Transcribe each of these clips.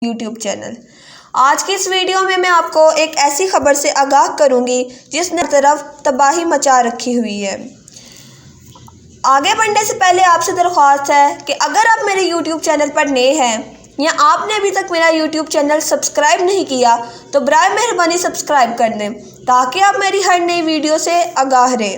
YouTube channel. آج کی اس video میں آپ کو ایک ایسی خبر سے آگاہ کروں گی جس نے طرف تباہی مچا رکھی ہوئی ہے۔ آگے بڑھنے سے پہلے آپ سے درخواست ہے کہ اگر آپ میرے یوٹیوب چینل پر نئے ہیں یا آپ نے ابھی تک میرا یوٹیوب چینل سبسکرائب نہیں کیا تو برائے مہربانی سبسکرائب کر دیں تاکہ آپ میری ہر نئی ویڈیو سے آگاہ رہیں۔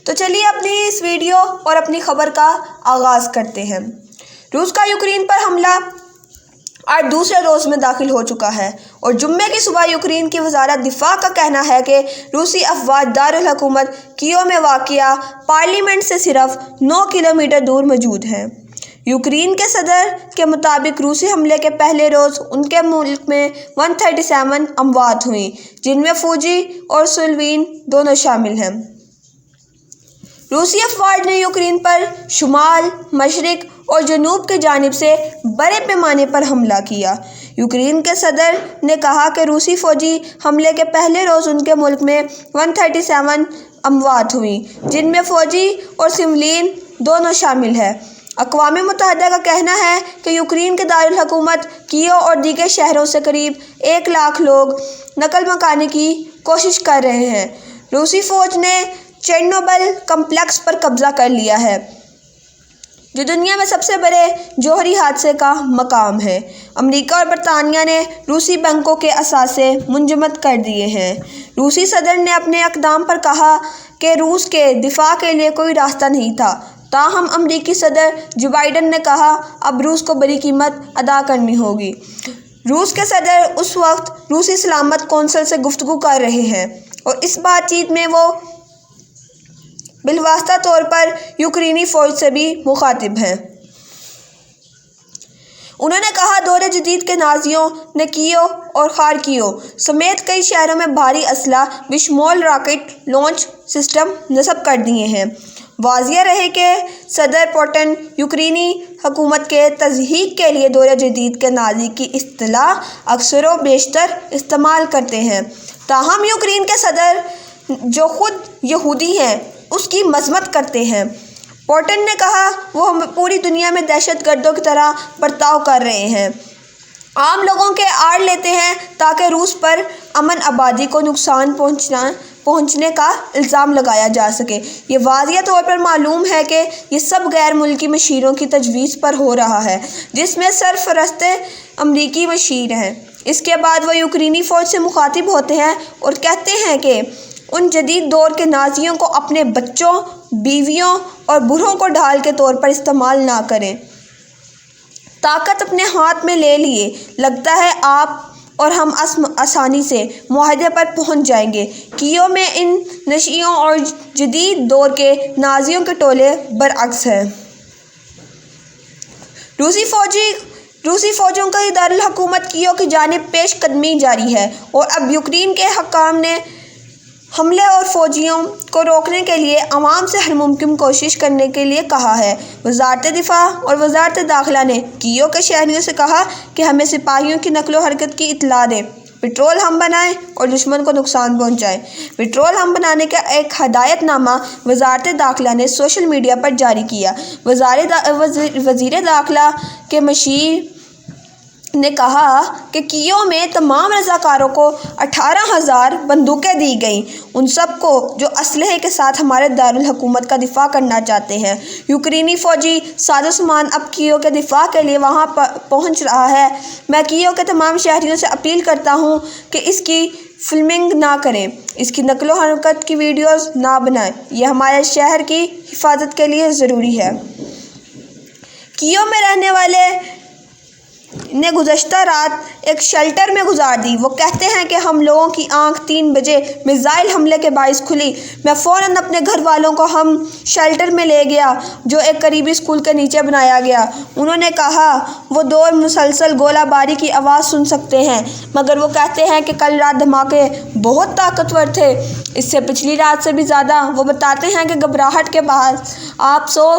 تو چلیے اپنی اس ویڈیو اور اپنی خبر کا آغاز کرتے ہیں۔ روس کا یوکرین پر حملہ آج دوسرے روز میں داخل ہو چکا ہے اور جمعے کی صبح یوکرین کی وزارت دفاع کا کہنا ہے کہ روسی افواج دارالحکومت کیو میں واقع پارلیمنٹ سے صرف 9 کلومیٹر دور موجود ہیں۔ یوکرین کے صدر کے مطابق روسی حملے کے پہلے روز ان کے ملک میں 137 اموات ہوئیں جن میں فوجی اور سویلین دونوں شامل ہیں۔ روسی افواج نے یوکرین پر شمال، مشرق اور جنوب کی جانب سے بڑے پیمانے پر حملہ کیا۔ یوکرین کے صدر نے کہا کہ روسی فوجی حملے کے پہلے روز ان کے ملک میں 137 اموات ہوئیں جن میں فوجی اور سویلین دونوں شامل ہیں۔ اقوام متحدہ کا کہنا ہے کہ یوکرین کے دارالحکومت کیو اور دیگر شہروں سے قریب 1 لاکھ لوگ نقل مکانی کی کوشش کر رہے ہیں۔ روسی فوج نے چیرنوبل کمپلیکس پر قبضہ کر لیا ہے جو دنیا میں سب سے بڑے جوہری حادثے کا مقام ہے۔ امریکہ اور برطانیہ نے روسی بینکوں کے اثاثے منجمد کر دیے ہیں۔ روسی صدر نے اپنے اقدام پر کہا کہ روس کے دفاع کے لیے کوئی راستہ نہیں تھا، تاہم امریکی صدر جو بائیڈن نے کہا اب روس کو بڑی قیمت ادا کرنی ہوگی۔ روس کے صدر اس وقت روسی سلامت کونسل سے گفتگو کر رہے ہیں اور اس بات چیت میں وہ بالواسطہ طور پر یوکرینی فوج سے بھی مخاطب ہیں۔ انہوں نے کہا دور جدید کے نازیوں نے کیو اور خارکیو سمیت کئی شہروں میں بھاری اسلحہ بشمول راکٹ لانچ سسٹم نصب کر دیے ہیں۔ واضح رہے کہ صدر پوٹن یوکرینی حکومت کے تضحیک کے لیے دور جدید کے نازی کی اصطلاح اکثر و بیشتر استعمال کرتے ہیں، تاہم یوکرین کے صدر جو خود یہودی ہیں اس کی مذمت کرتے ہیں۔ پوٹن نے کہا وہ پوری دنیا میں دہشت گردوں کی طرح برتاؤ کر رہے ہیں، عام لوگوں کے آڑ لیتے ہیں تاکہ روس پر امن آبادی کو نقصان پہنچنے کا الزام لگایا جا سکے۔ یہ واضح طور پر معلوم ہے کہ یہ سب غیر ملکی مشیروں کی تجویز پر ہو رہا ہے جس میں سرفرست امریکی مشیر ہیں۔ اس کے بعد وہ یوکرینی فوج سے مخاطب ہوتے ہیں اور کہتے ہیں کہ ان جدید دور کے نازیوں کو اپنے بچوں، بیویوں اور بوڑھوں کو ڈھال کے طور پر استعمال نہ کریں۔ طاقت اپنے ہاتھ میں لے لیے لگتا ہے آپ اور ہم آسانی سے معاہدے پر پہنچ جائیں گے۔ کیو میں ان نشیوں اور جدید دور کے نازیوں کے ٹولے برعکس ہیں۔ روسی فوجوں کی دارالحکومت کیو کی جانب پیش قدمی جاری ہے اور اب یوکرین کے حکام نے حملے اور فوجیوں کو روکنے کے لیے عوام سے ہر ممکن کوشش کرنے کے لیے کہا ہے۔ وزارت دفاع اور وزارت داخلہ نے کیو کے شہریوں سے کہا کہ ہمیں سپاہیوں کی نقل و حرکت کی اطلاع دیں، پیٹرول ہم بنائیں اور دشمن کو نقصان پہنچائیں۔ پیٹرول ہم بنانے کا ایک ہدایت نامہ وزارت داخلہ نے سوشل میڈیا پر جاری کیا۔ وزیر داخلہ کے مشیر نے کہا کہ کیو میں تمام رضاکاروں کو 18,000 بندوقیں دی گئیں، ان سب کو جو اسلحے کے ساتھ ہمارے دارالحکومت کا دفاع کرنا چاہتے ہیں۔ یوکرینی فوجی سازوسامان اب کیو کے دفاع کے لیے وہاں پہنچ رہا ہے۔ میں کیو کے تمام شہریوں سے اپیل کرتا ہوں کہ اس کی فلمنگ نہ کریں، اس کی نقل و حرکت کی ویڈیوز نہ بنائیں، یہ ہمارے شہر کی حفاظت کے لیے ضروری ہے۔ کیو میں رہنے والے نے گزشتہ رات ایک شیلٹر میں گزار دی۔ وہ کہتے ہیں کہ ہم لوگوں کی آنکھ 3 بجے میزائل حملے کے باعث کھلی۔ میں فوراً اپنے گھر والوں کو ہم شیلٹر میں لے گیا جو ایک قریبی اسکول کے نیچے بنایا گیا۔ انہوں نے کہا وہ دور مسلسل گولہ باری کی آواز سن سکتے ہیں، مگر وہ کہتے ہیں کہ کل رات دھماکے بہت طاقتور تھے، اس سے پچھلی رات سے بھی زیادہ۔ وہ بتاتے ہیں کہ گھبراہٹ کے بعد آپ سو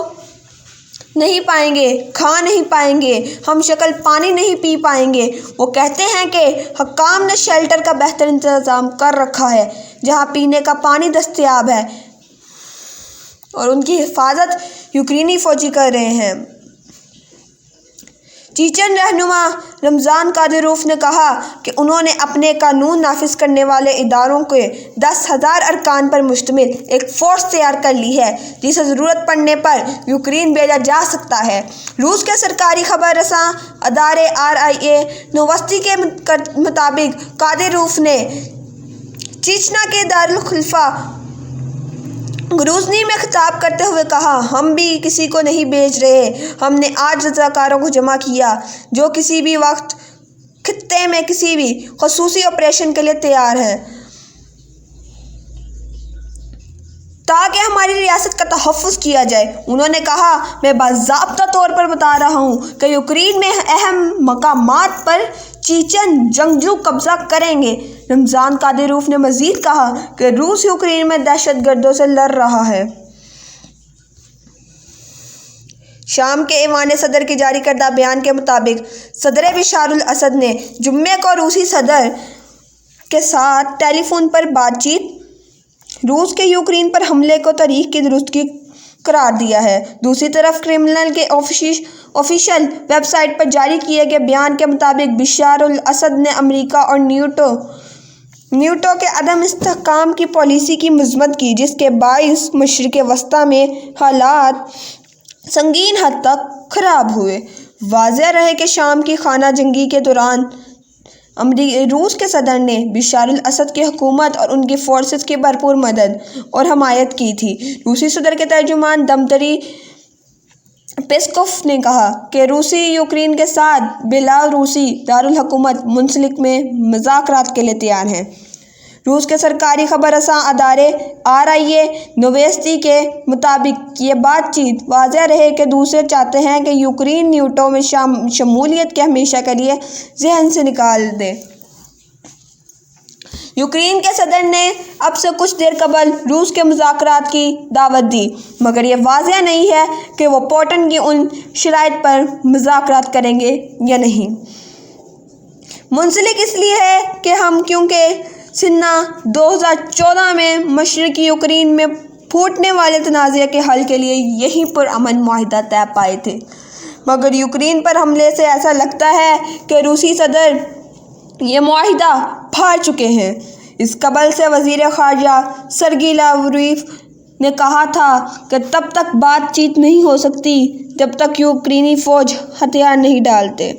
نہیں پائیں گے، کھا نہیں پائیں گے، ہم شکل پانی نہیں پی پائیں گے۔ وہ کہتے ہیں کہ حکام نے شیلٹر کا بہتر انتظام کر رکھا ہے جہاں پینے کا پانی دستیاب ہے اور ان کی حفاظت یوکرینی فوجی کر رہے ہیں۔ چیچن رہنما رمضان قادروف نے کہا کہ انہوں نے اپنے قانون نافذ کرنے والے اداروں کے 10,000 ارکان پر مشتمل ایک فورس تیار کر لی ہے جسے ضرورت پڑنے پر یوکرین بھیجا جا سکتا ہے۔ روس کے سرکاری خبر رساں ادارے RIA نووستی کے مطابق قادروف نے چیچنا کے دارالخلافہ گروزنی میں خطاب کرتے ہوئے کہا، ہم بھی کسی کو نہیں بھیج رہے، ہم نے آج رضاکاروں کو جمع کیا جو کسی بھی وقت خطے میں کسی بھی خصوصی آپریشن کے لیے تیار ہیں تاکہ ہماری ریاست کا تحفظ کیا جائے۔ انہوں نے کہا، میں باضابطہ طور پر بتا رہا ہوں کہ یوکرین میں اہم مقامات پر چیچن جنگجو قبضہ کریں گے۔ رمضان قادروف نے مزید کہا کہ روس یوکرین میں دہشت گردوں سے لڑ رہا ہے۔ شام کے ایوان صدر کے جاری کردہ بیان کے مطابق صدر بشار الاسد نے جمعے کو روسی صدر کے ساتھ ٹیلی فون پر بات چیت روس کے یوکرین پر حملے کو تاریخ کی درستگی قرار دیا ہے۔ دوسری طرف کرملن کے آفیشیل ویب سائٹ پر جاری کیے گئے بیان کے مطابق بشار الاسد نے امریکا اور نیٹو کے عدم استحکام کی پالیسی کی مذمت کی جس کے باعث مشرق وسطیٰ میں حالات سنگین حد تک خراب ہوئے۔ واضح رہے کہ شام کی خانہ جنگی کے دوران روس کے صدر نے بشار الاسد کی حکومت اور ان کی فورسز کی بھرپور مدد اور حمایت کی تھی۔ روسی صدر کے ترجمان دمتری پیسکوف نے کہا کہ روسی یوکرین کے ساتھ بیلاروسی دارالحکومت منسلک میں مذاکرات کے لیے تیار ہیں۔ روس کے سرکاری خبر رساں ادارے RIA نووستی کے مطابق یہ بات چیت واضح رہے کہ دوسرے چاہتے ہیں کہ یوکرین نیٹو میں شمولیت کے ہمیشہ کے لیے ذہن سے نکال دے۔ یوکرین کے صدر نے اب سے کچھ دیر قبل روس کے مذاکرات کی دعوت دی مگر یہ واضح نہیں ہے کہ وہ پوٹن کی ان شرائط پر مذاکرات کریں گے یا نہیں۔ منسلک اس لیے ہے کہ ہم کیونکہ سنہ 2014 میں مشرقی یوکرین میں پھوٹنے والے تنازع کے حل کے لیے یہی پرامن معاہدہ طے پائے تھے مگر یوکرین پر حملے سے ایسا لگتا ہے کہ روسی صدر یہ معاہدہ پھاڑ چکے ہیں۔ اس قبل سے وزیر خارجہ سرگی لاوروف نے کہا تھا کہ تب تک بات چیت نہیں ہو سکتی جب تک یوکرینی فوج ہتھیار نہیں ڈالتے۔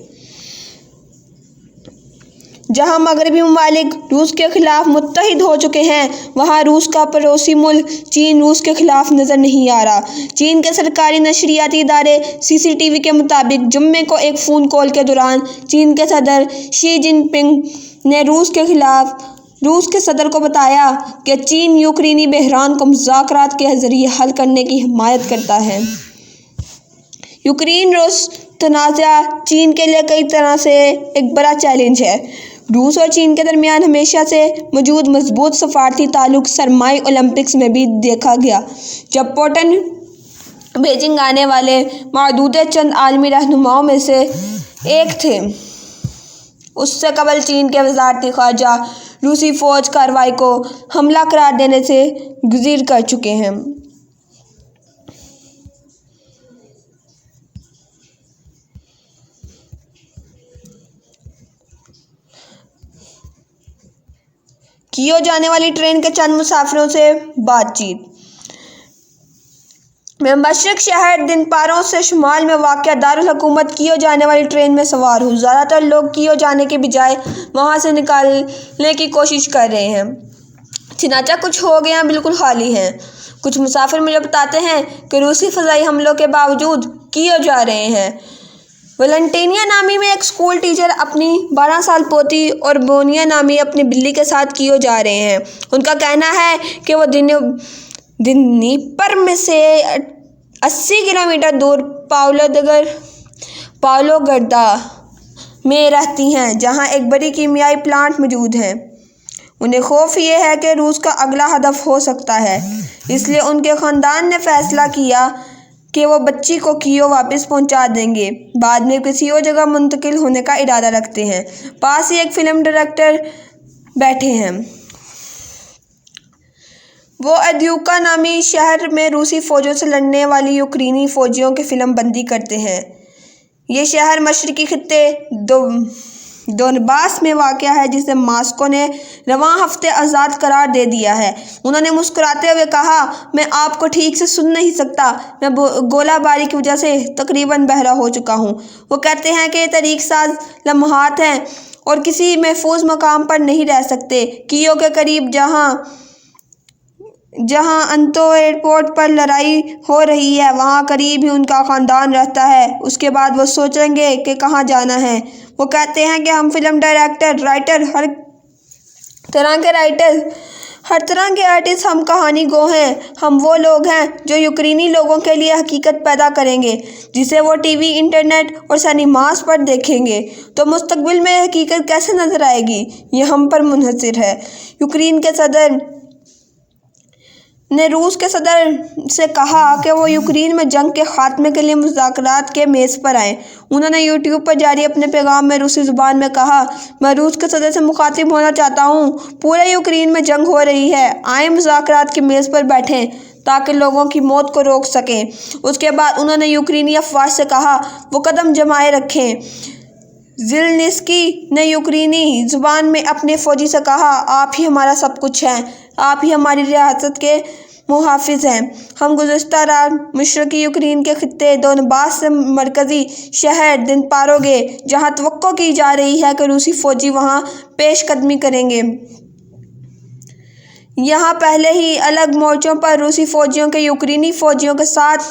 جہاں مغربی ممالک روس کے خلاف متحد ہو چکے ہیں وہاں روس کا پڑوسی ملک چین روس کے خلاف نظر نہیں آ رہا۔ چین کے سرکاری نشریاتی ادارے CCTV کے مطابق جمعے کو ایک فون کال کے دوران چین کے صدر شی جن پنگ نے روس کے صدر کو بتایا کہ چین یوکرینی بحران کو مذاکرات کے ذریعے حل کرنے کی حمایت کرتا ہے۔ یوکرین روس تنازع چین کے لیے کئی طرح سے ایک بڑا چیلنج ہے۔ روس اور چین کے درمیان ہمیشہ سے موجود مضبوط سفارتی تعلق سرمائی اولمپکس میں بھی دیکھا گیا جب پوٹن بیجنگ آنے والے معدود چند عالمی رہنماؤں میں سے ایک تھے۔ اس سے قبل چین کے وزارتی خارجہ روسی فوج کارروائی کو حملہ قرار دینے سے گریز کر چکے ہیں۔ کیو جانے والی ٹرین کے چند مسافروں سے بات چیت۔ میں مشرق شہر دنپارو سے شمال میں واقع دارالحکومت کیو جانے والی ٹرین میں سوار ہوں۔ زیادہ تر لوگ کیو جانے کے بجائے وہاں سے نکلنے کی کوشش کر رہے ہیں، چنانچہ کچھ ہوگیاں بالکل خالی ہیں۔ کچھ مسافر مجھے بتاتے ہیں کہ روسی فضائی حملوں کے باوجود کیو جا رہے ہیں۔ ویلنٹینیا نامی میں ایک اسکول ٹیچر اپنی 12 سال پوتی اور بونیا نامی اپنی بلی کے ساتھ کیو جا رہے ہیں۔ ان کا کہنا ہے کہ وہ دنیپر میں سے 80 کلومیٹر دور پاولوگراڈ میں رہتی ہیں جہاں ایک بڑی کیمیائی پلانٹ موجود ہے۔ انہیں خوف یہ ہے کہ روس کا اگلا ہدف ہو سکتا ہے، اس لیے ان کے خاندان نے فیصلہ کیا کہ وہ بچی کو کیو واپس پہنچا دیں گے، بعد میں کسی اور جگہ منتقل ہونے کا ارادہ رکھتے ہیں۔ پاس ہی ایک فلم ڈائریکٹر بیٹھے ہیں۔ وہ ادیوکا نامی شہر میں روسی فوجوں سے لڑنے والی یوکرینی فوجیوں کی فلم بندی کرتے ہیں۔ یہ شہر مشرقی خطے دونباس میں واقع ہے جسے ماسکو نے رواں ہفتے آزاد قرار دے دیا ہے۔ انہوں نے مسکراتے ہوئے کہا، میں آپ کو ٹھیک سے سن نہیں سکتا، میں گولہ باری کی وجہ سے تقریباً بہرا ہو چکا ہوں۔ وہ کہتے ہیں کہ یہ تحریک ساز لمحات ہیں اور کسی محفوظ مقام پر نہیں رہ سکتے۔ کیو کے قریب جہاں انتو ایئرپورٹ پر لڑائی ہو رہی ہے وہاں قریب ہی ان کا خاندان رہتا ہے۔ اس کے بعد وہ سوچیں گے کہ کہاں جانا ہے۔ وہ کہتے ہیں کہ ہم فلم ڈائریکٹر، رائٹر، ہر طرح کے آرٹسٹ، ہم کہانی گو ہیں۔ ہم وہ لوگ ہیں جو یوکرینی لوگوں کے لیے حقیقت پیدا کریں گے جسے وہ ٹی وی، انٹرنیٹ اور سنیماز پر دیکھیں گے۔ تو مستقبل میں یہ حقیقت کیسے نظر آئے گی؟ یہ ہم پر منحصر ہے۔ یوکرین کے صدر نے روس کے صدر سے کہا کہ وہ یوکرین میں جنگ کے خاتمے کے لیے مذاکرات کے میز پر آئیں۔ انہوں نے یوٹیوب پر جاری اپنے پیغام میں روسی زبان میں کہا، میں روس کے صدر سے مخاطب ہونا چاہتا ہوں۔ پورے یوکرین میں جنگ ہو رہی ہے، آئیں مذاکرات کی میز پر بیٹھیں تاکہ لوگوں کی موت کو روک سکیں۔ اس کے بعد انہوں نے یوکرینی افواج سے کہا وہ قدم جمائے رکھیں۔ زیلنسکی نے یوکرینی زبان میں اپنے فوجی سے کہا، آپ ہی ہمارا سب کچھ ہیں، آپ ہی ہماری ریاست کے محافظ ہیں۔ ہم گزشتہ رات مشرقی یوکرین کے خطے دونباس سے مرکزی شہر دنیپرو گئے جہاں توقع کی جا رہی ہے کہ روسی فوجی وہاں پیش قدمی کریں گے۔ یہاں پہلے ہی الگ مورچوں پر روسی فوجیوں کے یوکرینی فوجیوں کے ساتھ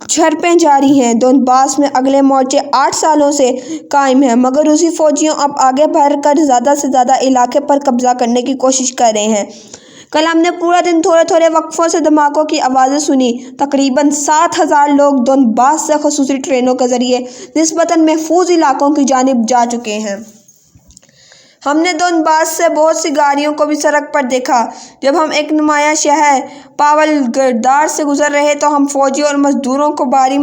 جھڑپیں جاری ہیں۔ دونباس میں اگلے مورچے 8 سالوں سے قائم ہیں مگر روسی فوجیوں اب آگے بڑھ کر زیادہ سے زیادہ علاقے پر قبضہ کرنے کی کوشش کر رہے ہیں۔ کل ہم نے پورا دن تھوڑے تھوڑے وقفوں سے دھماکوں کی آوازیں سنی۔ تقریباً 7,000 لوگ دونباس سے خصوصی ٹرینوں کے ذریعے نسبتاً محفوظ علاقوں کی جانب جا چکے ہیں۔ ہم نے دونباس سے بہت سی گاڑیوں کو بھی سڑک پر دیکھا۔ جب ہم ایک نمایاں شہر پاولگراد سے گزر رہے تو ہم فوجیوں اور مزدوروں کو بھاری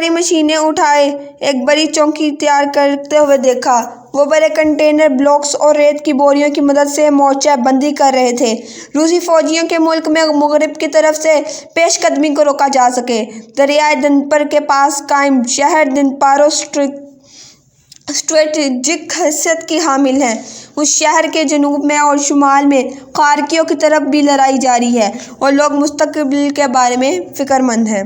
مشینیں اٹھائے ایک بڑی چوکی تیار کرتے ہوئے دیکھا۔ وہ بڑے کنٹینر بلاکس اور ریت کی بوریوں کی مدد سے مورچہ بندی کر رہے تھے روسی فوجیوں کے ملک میں مغرب کی طرف سے پیش قدمی کو روکا جا سکے۔ دریائے دنیپر کے پاس قائم شہر دنیپرو اسٹریٹجک حیثیت کی حامل ہے۔ اس شہر کے جنوب میں اور شمال میں خارکیو کی طرف بھی لڑائی جاری ہے اور لوگ مستقبل کے بارے میں فکر مند ہیں۔